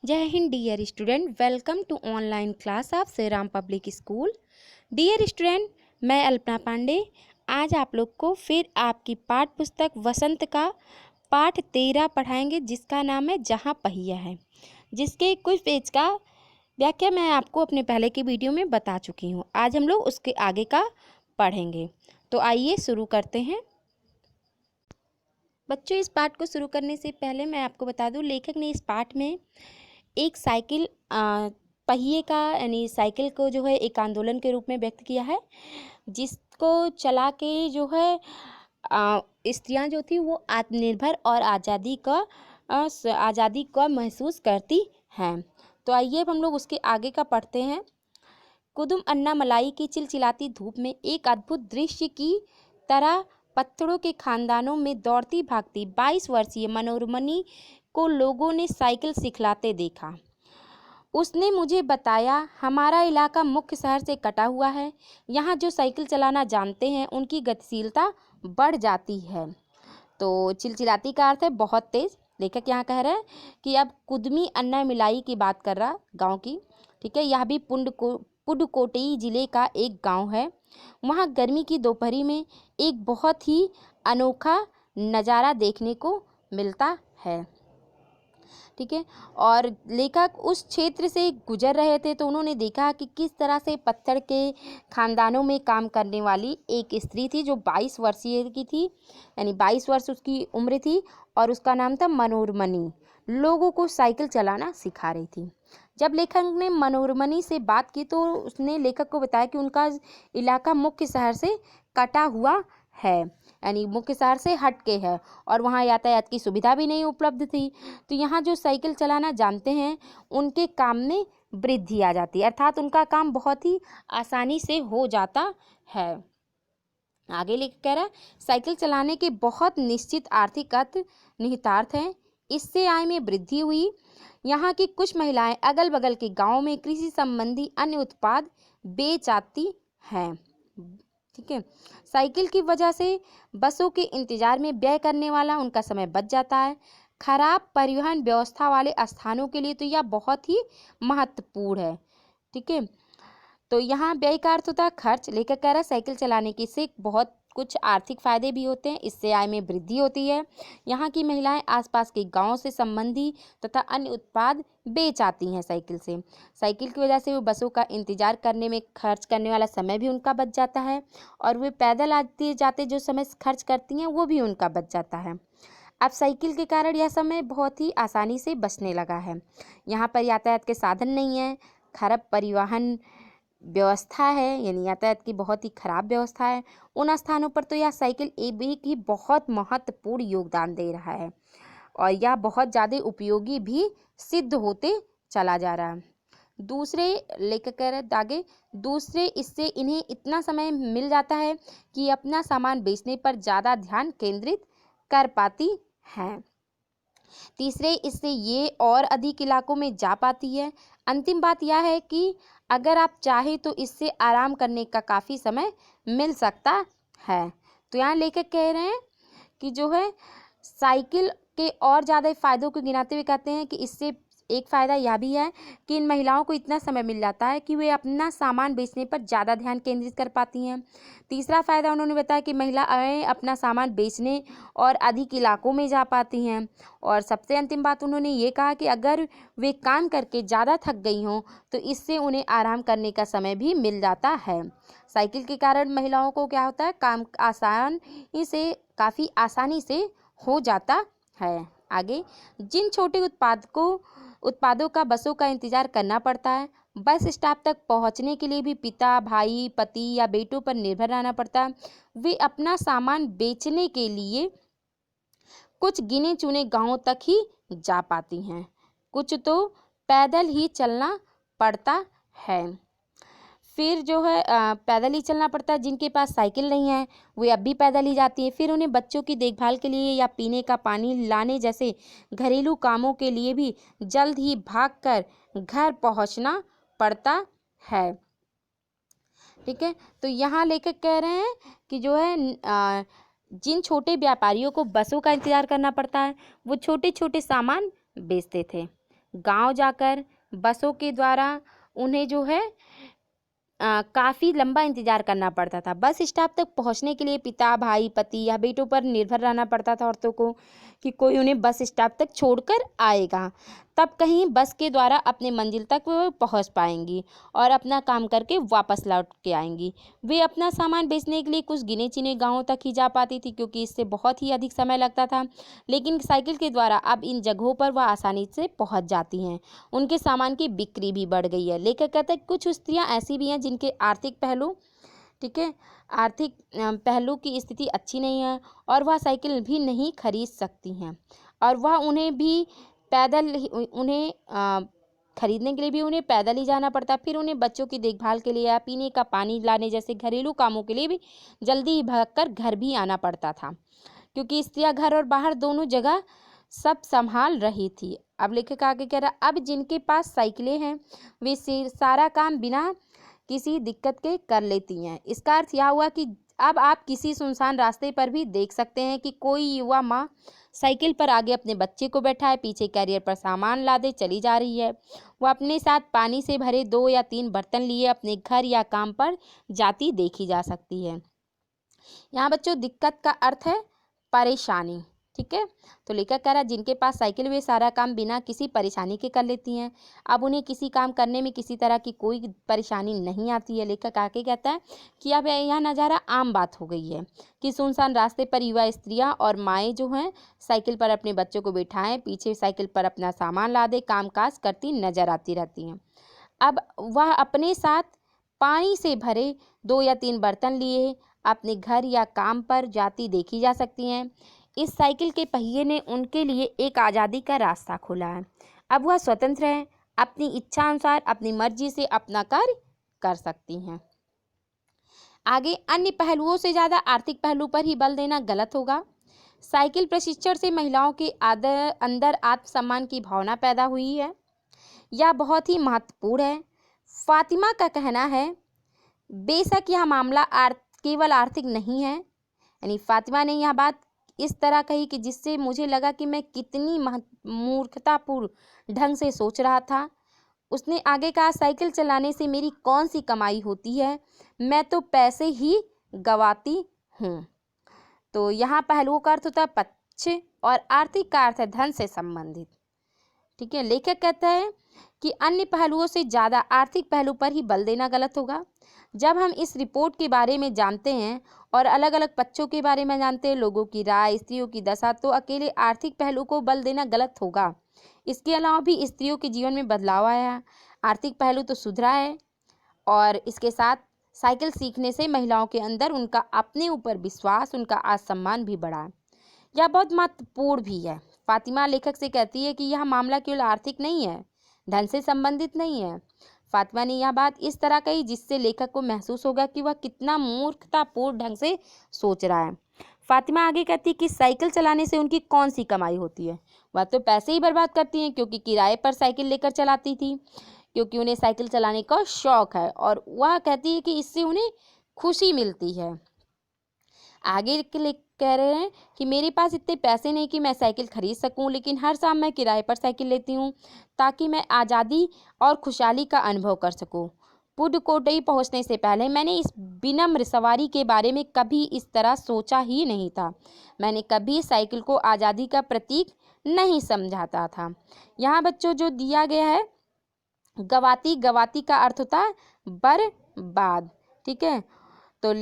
जय हिंद dear student, welcome to online class of Shri Ram public school. Dear student, मैं अल्पना पांडे आज आप लोग को फिर आपकी पाठ पुस्तक वसंत का पाठ 13 पढ़ाएंगे, जिसका नाम है जहाँ पहिया है, जिसके कुछ पेज का व्याख्या मैं आपको अपने पहले की वीडियो में बता चुकी हूँ। आज हम लोग उसके आगे का पढ़ेंगे, तो आइए शुरू करते हैं। बच्चों, इस पाठ को शुरू करने से पहले मैं आपको बता दूं, लेखक ने इस पाठ में एक साइकिल पहिए का यानी साइकिल को जो है एक आंदोलन के रूप में व्यक्त किया है, जिसको चला के जो है स्त्रियां जो थी वो आत्मनिर्भर और आज़ादी का महसूस करती हैं। तो आइए अब हम लोग उसके आगे का पढ़ते हैं। कुदुम अन्नामलाई की चिलचिलाती धूप में एक अद्भुत दृश्य की तरह पत्थरों के खानदानों में दौड़ती भागती 22 वर्षीय मनोरमनी को लोगों ने साइकिल सिखलाते देखा। उसने मुझे बताया, हमारा इलाका मुख्य शहर से कटा हुआ है। यहाँ जो साइकिल चलाना जानते हैं उनकी गतिशीलता बढ़ जाती है। तो चिलचिलाती का अर्थ है बहुत तेज। लेखक यहाँ कह रहे हैं कि अब कुदमी अन्नामलाई की बात कर रहा गांव की, ठीक है। यह भी पुडुकोट्टई जिले का एक गांव है। वहाँ गर्मी की दोपहरी में एक बहुत ही अनोखा नज़ारा देखने को मिलता है, ठीक है। और लेखक उस क्षेत्र से गुजर रहे थे तो उन्होंने देखा कि किस तरह से पत्थर के खानदानों में काम करने वाली एक स्त्री थी जो 22 वर्षीय की थी, यानी 22 वर्ष उसकी उम्र थी, और उसका नाम था मनोरमनी। लोगों को साइकिल चलाना सिखा रही थी। जब लेखक ने मनोरमनी से बात की तो उसने लेखक को बताया कि उनका इलाका मुख्य शहर से कटा हुआ है, यानी मुख्य शहर से हट के है, और वहाँ यातायात की सुविधा भी नहीं उपलब्ध थी। तो यहाँ जो साइकिल चलाना जानते हैं उनके काम में वृद्धि आ जाती है, अर्थात उनका काम बहुत ही आसानी से हो जाता है। आगे लेकर कह रहा है, साइकिल चलाने के बहुत निश्चित आर्थिक निहितार्थ हैं। इससे आय में वृद्धि हुई। यहाँ की कुछ महिलाएं अगल बगल के गाँव में कृषि संबंधी अन्य उत्पाद बेच आती हैं, ठीक है। साइकिल की वजह से बसों के इंतजार में व्यय करने वाला उनका समय बच जाता है। खराब परिवहन व्यवस्था वाले स्थानों के लिए तो यह बहुत ही महत्वपूर्ण है, ठीक है। तो यहाँ व्यय का अर्थ होता है खर्च। लेखक कह रहा है साइकिल चलाने के से बहुत कुछ आर्थिक फायदे भी होते हैं। इससे आय में वृद्धि होती है। यहाँ की महिलाएं आसपास के गांव से संबंधी तथा अन्य उत्पाद बेच आती हैं साइकिल से। साइकिल की वजह से वो बसों का इंतजार करने में खर्च करने वाला समय भी उनका बच जाता है, और वे पैदल आते जाते जो समय खर्च करती हैं वो भी उनका बच जाता है। अब साइकिल के कारण यह समय बहुत ही आसानी से बचने लगा है। यहाँ पर यातायात के साधन नहीं है, खराब परिवहन व्यवस्था है, यानी यातायात की बहुत ही खराब व्यवस्था है। उन स्थानों पर तो यह साइकिल एक ही बहुत महत्वपूर्ण योगदान दे रहा है, और यह बहुत ज़्यादा उपयोगी भी सिद्ध होते चला जा रहा है। दूसरे लेखक कह रहे आगे, दूसरे इससे इन्हें इतना समय मिल जाता है कि अपना सामान बेचने पर ज़्यादा ध्यान केंद्रित कर पाती हैं। तीसरे, इससे ये और अधिक इलाकों में जा पाती है। अंतिम बात यह है कि अगर आप चाहें तो इससे आराम करने का काफ़ी समय मिल सकता है। तो यहाँ लेखक कह रहे हैं कि जो है साइकिल के और ज़्यादा फ़ायदों को गिनाते हुए कहते हैं कि इससे एक फ़ायदा यह भी है कि इन महिलाओं को इतना समय मिल जाता है कि वे अपना सामान बेचने पर ज़्यादा ध्यान केंद्रित कर पाती हैं। तीसरा फ़ायदा उन्होंने बताया कि महिलाएं अपना सामान बेचने और अधिक इलाकों में जा पाती हैं। और सबसे अंतिम बात उन्होंने ये कहा कि अगर वे काम करके ज़्यादा थक गई हों तो इससे उन्हें आराम करने का समय भी मिल जाता है। साइकिल के कारण महिलाओं को क्या होता है, काम काफ़ी आसानी से हो जाता है। आगे, जिन छोटे उत्पादों का बसों का इंतजार करना पड़ता है, बस स्टॉप तक पहुंचने के लिए भी पिता, भाई, पति या बेटों पर निर्भर रहना पड़ता है। वे अपना सामान बेचने के लिए कुछ गिने चुने गांवों तक ही जा पाती हैं, कुछ तो पैदल ही चलना पड़ता है। फिर जो है पैदल ही चलना पड़ता है। जिनके पास साइकिल नहीं है वे अब भी पैदल ही जाती है। फिर उन्हें बच्चों की देखभाल के लिए या पीने का पानी लाने जैसे घरेलू कामों के लिए भी जल्द ही भागकर घर पहुंचना पड़ता है, ठीक है। तो यहाँ लेखक कह रहे हैं कि जो है जिन छोटे व्यापारियों को बसों का इंतजार करना पड़ता है वो छोटे छोटे सामान बेचते थे, गांव जाकर बसों के द्वारा उन्हें जो है काफ़ी लंबा इंतज़ार करना पड़ता था। बस स्टॉप तक पहुंचने के लिए पिता, भाई, पति या बेटों पर निर्भर रहना पड़ता था औरतों को कि कोई उन्हें बस स्टॉप तक छोड़कर आएगा, तब कहीं बस के द्वारा अपने मंजिल तक वो पहुंच पाएंगी और अपना काम करके वापस लौट के आएंगी। वे अपना सामान बेचने के लिए कुछ गिने चुने गाँवों तक ही जा पाती थी, क्योंकि इससे बहुत ही अधिक समय लगता था। लेकिन साइकिल के द्वारा अब इन जगहों पर वह आसानी से पहुँच जाती हैं। उनके सामान की बिक्री भी बढ़ गई है। लेखक कहते हैं कुछ स्त्रियाँ ऐसी भी हैं जिनके आर्थिक पहलू, ठीक है, आर्थिक पहलू की स्थिति अच्छी नहीं है और वह साइकिल भी नहीं खरीद सकती हैं, और वह उन्हें भी पैदल उन्हें खरीदने के लिए भी उन्हें पैदल ही जाना पड़ता। फिर उन्हें बच्चों की देखभाल के लिए या पीने का पानी लाने जैसे घरेलू कामों के लिए भी जल्दी ही भागकर घर भी आना पड़ता था, क्योंकि स्त्रियां घर और बाहर दोनों जगह सब संभाल रही थी। अब लेखक आगे कह रहा, अब जिनके पास साइकिलें हैं वे सारा काम बिना किसी दिक्कत के कर लेती हैं। इसका अर्थ यह हुआ कि अब आप किसी सुनसान रास्ते पर भी देख सकते हैं कि कोई युवा माँ साइकिल पर आगे अपने बच्चे को बैठाए पीछे कैरियर पर सामान लादे चली जा रही है। वह अपने साथ पानी से भरे 2 या 3 बर्तन लिए अपने घर या काम पर जाती देखी जा सकती है। यहाँ बच्चों दिक्कत का अर्थ है परेशानी, ठीक है। तो लेखक कह रहा है जिनके पास साइकिल वे सारा काम बिना किसी परेशानी के कर लेती हैं। अब उन्हें किसी काम करने में किसी तरह की कोई परेशानी नहीं आती है। लेखक आगे कहता है कि अब यह नज़ारा आम बात हो गई है कि सुनसान रास्ते पर युवा स्त्रियां और माएँ जो हैं साइकिल पर अपने बच्चों को बिठाएं पीछे साइकिल पर अपना सामान लादे कामकाज करती नजर आती रहती हैं। अब वह अपने साथ पानी से भरे 2 या 3 बर्तन लिए अपने घर या काम पर जाती देखी जा सकती हैं। इस साइकिल के पहिए ने उनके लिए एक आज़ादी का रास्ता खोला है। अब वह स्वतंत्र हैं, अपनी इच्छा अनुसार अपनी मर्जी से अपना कार्य कर सकती हैं। आगे अन्य पहलुओं से ज़्यादा आर्थिक पहलू पर ही बल देना गलत होगा। साइकिल प्रशिक्षण से महिलाओं के अंदर आत्मसम्मान की भावना पैदा हुई है। यह बहुत ही महत्वपूर्ण है। फातिमा का कहना है, बेशक यह मामला केवल आर्थिक नहीं है। यानी फातिमा ने यह बात इस तरह कही कि जिससे मुझे लगा कि मैं कितनी मूर्खतापूर्ण ढंग से सोच रहा था। उसने आगे कहा, साइकिल चलाने से मेरी कौन सी कमाई होती है, मैं तो पैसे ही गवाती हूँ। तो यहाँ पहलुओं का अर्थ होता है पक्ष और आर्थिक का अर्थ है धन से संबंधित, ठीक है। लेखक कहता है कि अन्य पहलुओं से ज़्यादा आर्थिक पहलू पर ही बल देना गलत होगा। जब हम इस रिपोर्ट के बारे में जानते हैं और अलग अलग पक्षों के बारे में जानते हैं, लोगों की राय, स्त्रियों की दशा, तो अकेले आर्थिक पहलू को बल देना गलत होगा। इसके अलावा भी स्त्रियों के जीवन में बदलाव आया है, आर्थिक पहलू तो सुधरा है और इसके साथ साइकिल सीखने से महिलाओं के अंदर उनका अपने ऊपर विश्वास, उनका आत्मसम्मान भी बढ़ा है। यह बहुत महत्वपूर्ण भी है। फातिमा लेखक से कहती है कि यह मामला केवल आर्थिक नहीं है, धन से संबंधित नहीं है। फातिमा ने यह बात इस तरह कही जिससे लेखक को महसूस होगा कि वह कितना मूर्खतापूर्ण ढंग से सोच रहा है। फातिमा आगे कहती है कि साइकिल चलाने से उनकी कौन सी कमाई होती है, वह तो पैसे ही बर्बाद करती हैं, क्योंकि किराए पर साइकिल लेकर चलाती थी, क्योंकि उन्हें साइकिल चलाने का शौक है और वह कहती है कि इससे उन्हें खुशी मिलती है। आगे कह रहे हैं कि मेरे पास इतने पैसे नहीं कि मैं साइकिल खरीद सकूं, लेकिन हर शाम मैं किराए पर साइकिल लेती हूं ताकि मैं आज़ादी और खुशहाली का अनुभव कर सकूं। पुडुकोट्टई पहुंचने से पहले मैंने इस विनम्र सवारी के बारे में कभी इस तरह सोचा ही नहीं था। मैंने कभी साइकिल को आज़ादी का प्रतीक नहीं समझाता था। यहाँ बच्चों जो दिया गया है, गवाती, गवाती का अर्थ होता है बर्बाद, ठीक है। तो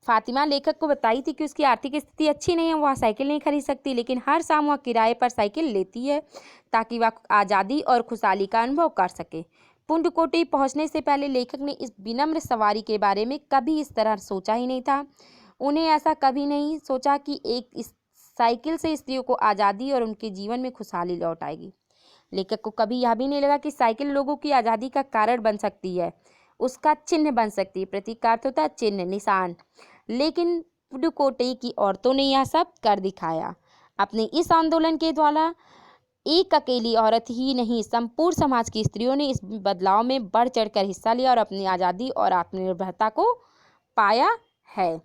फातिमा लेखक को बताई थी कि उसकी आर्थिक स्थिति अच्छी नहीं है, वह साइकिल नहीं खरीद सकती, लेकिन हर शाम वह किराए पर साइकिल लेती है ताकि वह आज़ादी और खुशहाली का अनुभव कर सके। पुडुकोट्टई पहुंचने से पहले लेखक ने इस विनम्र सवारी के बारे में कभी इस तरह सोचा ही नहीं था। उन्हें ऐसा कभी नहीं सोचा कि एक इस साइकिल से स्त्रियों को आज़ादी और उनके जीवन में खुशहाली लौट आएगी। लेखक को कभी यह भी नहीं लगा कि साइकिल लोगों की आज़ादी का कारण बन सकती है, उसका चिन्ह बन सकती है। प्रतीक का अर्थ होता है चिन्ह, निशान। लेकिन पुडुकोट्टई की औरतों ने यह सब कर दिखाया। अपने इस आंदोलन के द्वारा एक अकेली औरत ही नहीं, संपूर्ण समाज की स्त्रियों ने इस बदलाव में बढ़ चढ़कर हिस्सा लिया और अपनी आज़ादी और आत्मनिर्भरता को पाया है।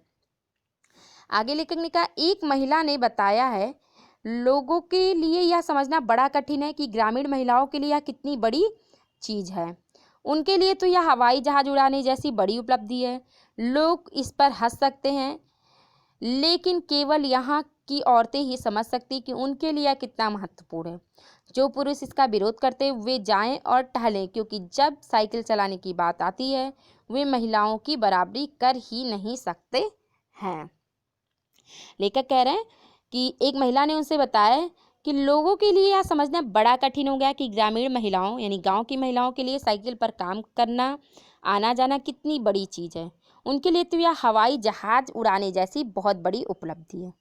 आगे लेखक ने कहा, एक महिला ने बताया है लोगों के लिए यह समझना बड़ा कठिन है कि ग्रामीण महिलाओं के लिए यह कितनी बड़ी चीज़ है। उनके लिए तो यह हवाई जहाज उड़ाने जैसी बड़ी उपलब्धि है। लोग इस पर हंस सकते हैं, लेकिन केवल यहाँ की औरतें ही समझ सकती कि उनके लिए यह कितना महत्वपूर्ण है। जो पुरुष इसका विरोध करते वे जाएं और टहलें, क्योंकि जब साइकिल चलाने की बात आती है वे महिलाओं की बराबरी कर ही नहीं सकते हैं। लेखक कह रहे हैं कि एक महिला ने उनसे बताया कि लोगों के लिए यह समझना बड़ा कठिन हो गया कि ग्रामीण महिलाओं यानी गांव की महिलाओं के लिए साइकिल पर काम करना, आना जाना कितनी बड़ी चीज़ है। उनके लिए तो यह हवाई जहाज उड़ाने जैसी बहुत बड़ी उपलब्धि है।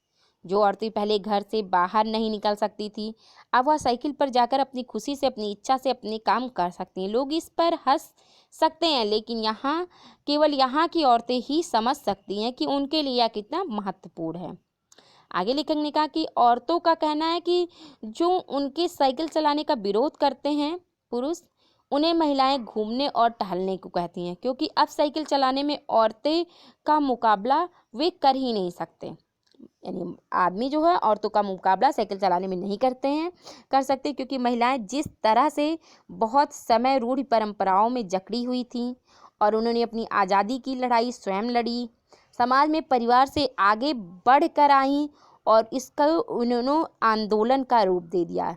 जो औरतें पहले घर से बाहर नहीं निकल सकती थी, अब वह साइकिल पर जाकर अपनी खुशी से, अपनी इच्छा से अपने काम कर सकती हैं। लोग इस पर हंस सकते हैं, लेकिन यहाँ केवल यहाँ की औरतें ही समझ सकती हैं कि उनके लिए यह कितना महत्वपूर्ण है। आगे लेखक ने कहा कि औरतों का कहना है कि जो उनके साइकिल चलाने का विरोध करते हैं पुरुष, उन्हें महिलाएं घूमने और टहलने को कहती हैं, क्योंकि अब साइकिल चलाने में औरतें का मुकाबला वे कर ही नहीं सकते। यानी आदमी जो है औरतों का मुकाबला साइकिल चलाने में नहीं कर सकते, क्योंकि महिलाएं जिस तरह से बहुत समय रूढ़ परंपराओं में जकड़ी हुई थीं और उन्होंने अपनी आज़ादी की लड़ाई स्वयं लड़ी, समाज में परिवार से आगे बढ़ कर आई और इसका उन्होंने आंदोलन का रूप दे दिया।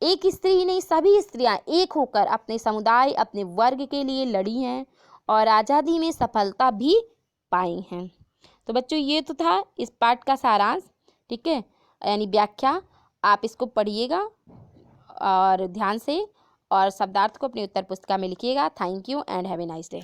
एक स्त्री ही नहीं, सभी स्त्रियां एक होकर अपने समुदाय, अपने वर्ग के लिए लड़ी हैं और आज़ादी में सफलता भी पाई हैं। तो बच्चों ये तो था इस पाठ का सारांश, ठीक है, यानी व्याख्या। आप इसको पढ़िएगा और ध्यान से, और शब्दार्थ को अपनी उत्तर पुस्तिका में लिखिएगा। Thank you and have a nice day.